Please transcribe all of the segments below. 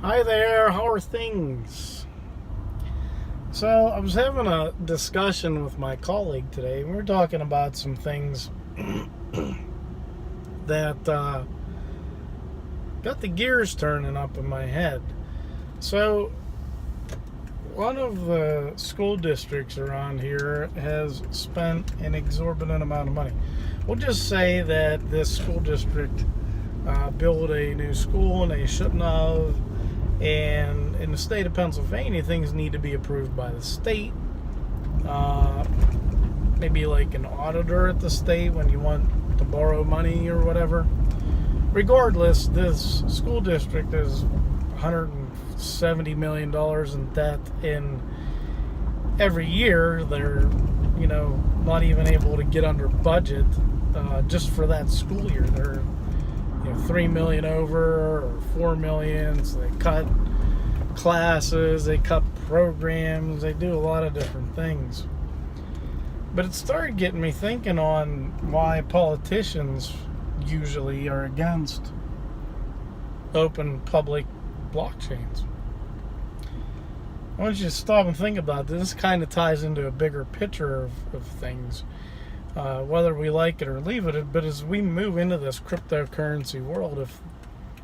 Hi there, how are things? So, I was having a discussion with my colleague today. We were talking about some things that got the gears turning up in my head. So, one of the school districts around here has spent an exorbitant amount of money. We'll just say that this school district built a new school and they shouldn't have. And in the state of Pennsylvania, things need to be approved by the state. Maybe like an auditor at the state when you want to borrow money or whatever. Regardless, this school district is $170 million in debt, and every year they're, not even able to get under budget just for that school year. They're $3 million over or $4 million. So they cut classes, they cut programs, they do a lot of different things. But it started getting me thinking on why politicians usually are against open public blockchains. I want you to stop and think about this. This kind of ties into a bigger picture of things. Whether we like it or leave it, but as we move into this cryptocurrency world, if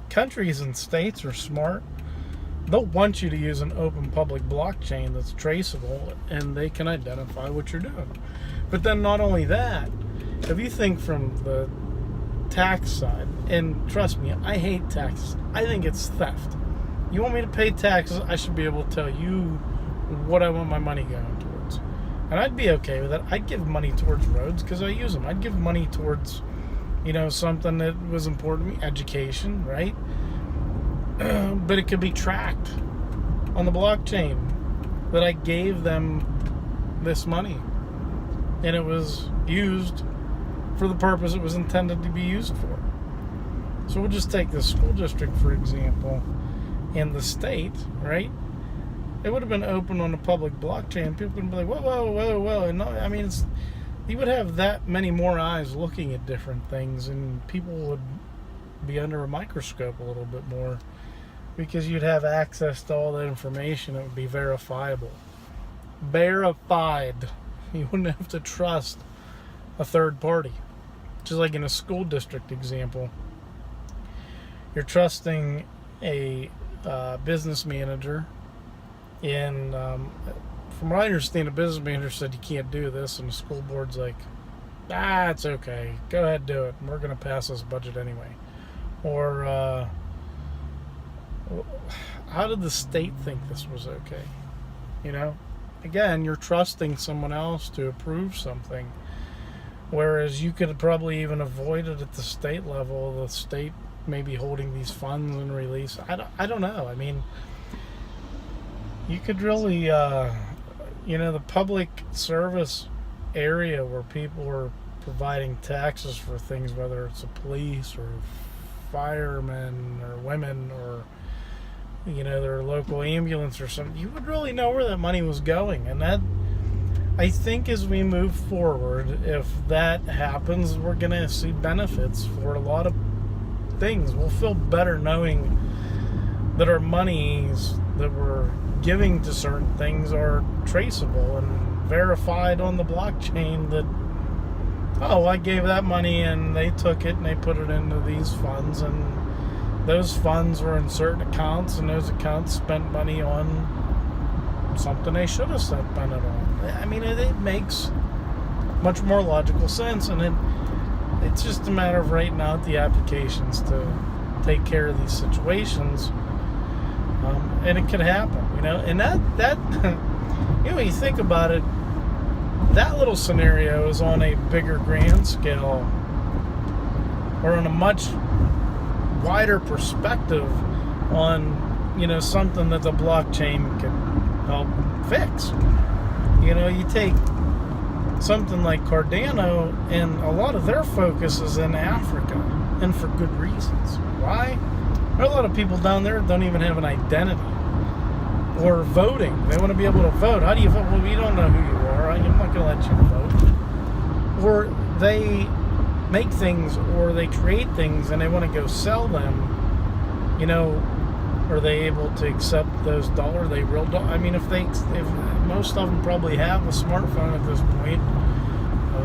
countries and states are smart, they'll want you to use an open public blockchain that's traceable and they can identify what you're doing. But then not only that, if you think from the tax side, and trust me, I hate taxes. I think it's theft. You want me to pay taxes, I should be able to tell you what I want my money going towards. And I'd be okay with that. I'd give money towards roads because I use them. I'd give money towards, something that was important to me, education, right? But it could be tracked on the blockchain that I gave them this money. And it was used for the purpose it was intended to be used for. So we'll just take the school district, for example, and the state, right? It would have been open on a public blockchain. People would be like, whoa. And you would have that many more eyes looking at different things, and people would be under a microscope a little bit more because you'd have access to all that information. It would be verifiable. Verified. You wouldn't have to trust a third party. Just like in a school district example, you're trusting a business manager. And from what I understand, a business manager said you can't do this, and the school board's like, it's okay. Go ahead, do it. We're going to pass this budget anyway. Or how did the state think this was okay? Again, you're trusting someone else to approve something, whereas you could probably even avoid it at the state level. The state may be holding these funds and release. I don't know. You could really, the public service area where people are providing taxes for things, whether it's a police or firemen or women or, their local ambulance or something, you would really know where that money was going. And that, I think as we move forward, if that happens, we're going to see benefits for a lot of things. We'll feel better knowing that our monies that we're giving to certain things are traceable and verified on the blockchain that, I gave that money and they took it and they put it into these funds, and those funds were in certain accounts, and those accounts spent money on something they should have spent it on. It makes much more logical sense, and it's just a matter of writing out the applications to take care of these situations. And it could happen, and that when you think about it, that little scenario is on a bigger grand scale, or on a much wider perspective on, something that the blockchain can help fix. You take something like Cardano, and a lot of their focus is in Africa, and for good reasons. Why? There are a lot of people down there that don't even have an identity or voting. They want to be able to vote. How do you vote? Well, you don't know who you are. I'm not going to let you vote. Or they make things, or they create things and they want to go sell them, Are they able to accept those dollars? They real dollars? I mean, if most of them probably have a smartphone at this point,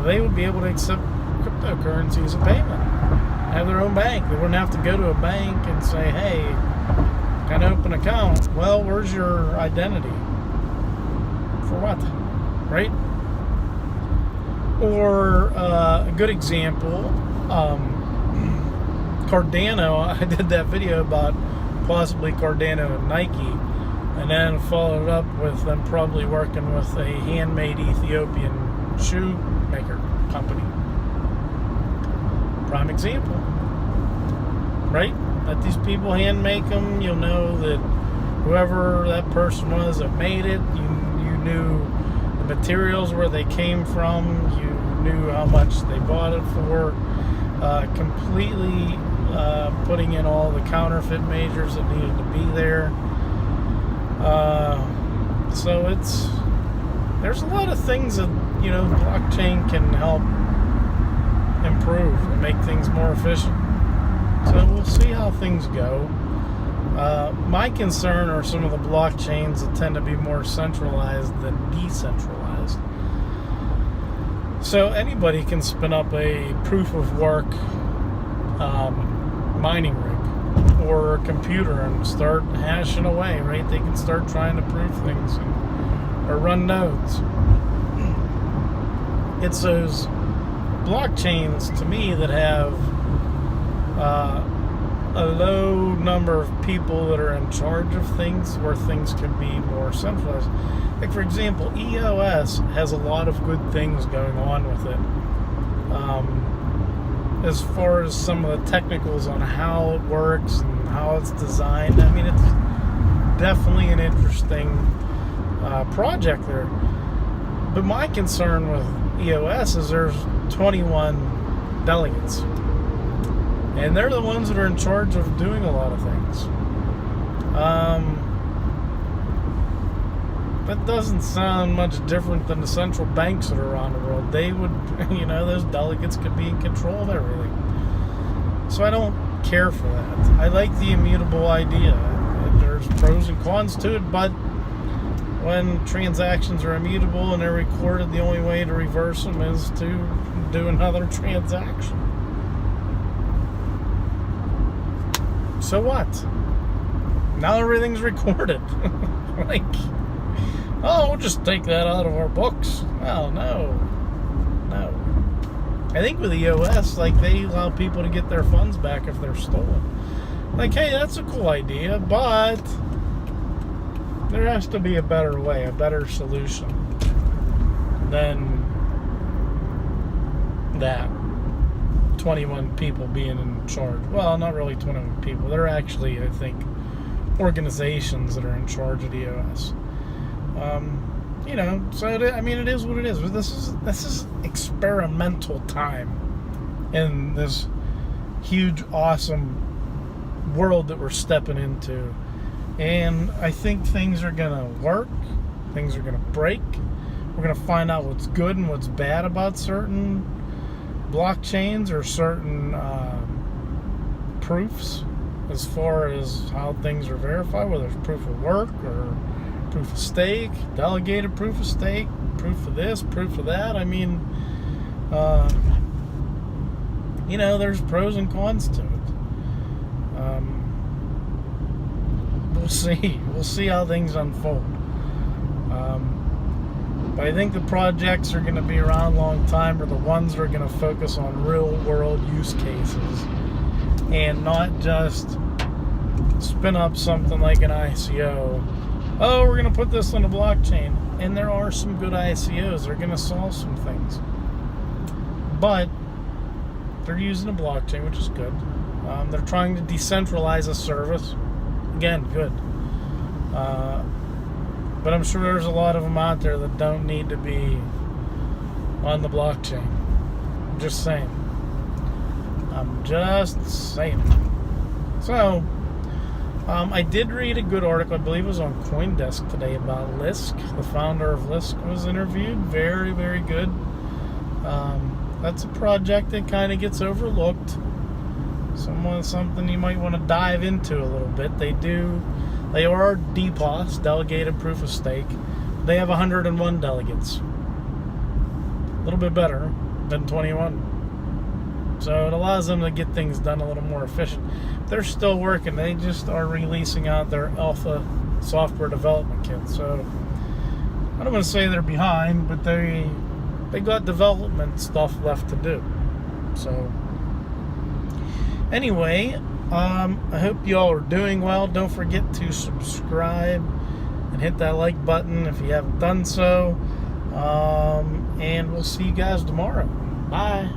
they would be able to accept cryptocurrency as a payment. Have their own bank. They wouldn't have to go to a bank and say, "Hey, can I open an account?" Well, where's your identity? For what? Right? Or a good example, Cardano. I did that video about possibly Cardano and Nike, and then followed up with them probably working with a handmade Ethiopian shoemaker company. Prime example, right? Let these people hand make them. You'll know that whoever that person was that made it, you knew the materials, where they came from, you knew how much they bought it for, completely putting in all the counterfeit measures that needed to be there. So there's a lot of things that, blockchain can help improve and make things more efficient. So we'll see how things go. My concern are some of the blockchains that tend to be more centralized than decentralized. So anybody can spin up a proof of work mining rig or a computer and start hashing away, right? They can start trying to prove things or run nodes. It's those blockchains, to me, that have a low number of people that are in charge of things, where things can be more centralized. Like, for example, EOS has a lot of good things going on with it. As far as some of the technicals on how it works and how it's designed, I mean, it's definitely an interesting project there. But my concern with EOS is there's 21 delegates. And they're the ones that are in charge of doing a lot of things. That doesn't sound much different than the central banks that are around the world. They would, those delegates could be in control of everything. So I don't care for that. I like the immutable idea. There's pros and cons to it, but when transactions are immutable and they're recorded, the only way to reverse them is to do another transaction. So what? Now everything's recorded. Like, we'll just take that out of our books. Well, no. I think with EOS, they allow people to get their funds back if they're stolen. Like, hey, that's a cool idea, but there has to be a better way, a better solution than that. 21 people being in charge. Well, not really 21 people. They're actually, I think, organizations that are in charge of EOS. So it is what it is. But this is experimental time in this huge, awesome world that we're stepping into. And I think things are going to work. Things are going to break. We're going to find out what's good and what's bad about certain blockchains or certain proofs, as far as how things are verified, whether it's proof of work or proof of stake, delegated proof of stake, proof of this, proof of that. I mean, there's pros and cons to it. We'll see how things unfold. But I think the projects are going to be around a long time, are the ones that are going to focus on real world use cases and not just spin up something like an ICO. Oh, we're going to put this on the blockchain. And there are some good ICOs. They're going to solve some things. But they're using a blockchain, which is good. They're trying to decentralize a service. Again, good. But I'm sure there's a lot of them out there that don't need to be on the blockchain. I'm just saying. So, I did read a good article, I believe it was on CoinDesk today, about Lisk. The founder of Lisk was interviewed. Very, very good. That's a project that kind of gets overlooked. something you might want to dive into a little bit. They are DPOS, Delegated Proof of Stake. They have 101 delegates. A little bit better than 21. So it allows them to get things done a little more efficient. They're still working. They just are releasing out their alpha software development kit. So I don't want to say they're behind, but they got development stuff left to do. So anyway, I hope y'all are doing well. Don't forget to subscribe and hit that like button if you haven't done so. And we'll see you guys tomorrow. Bye.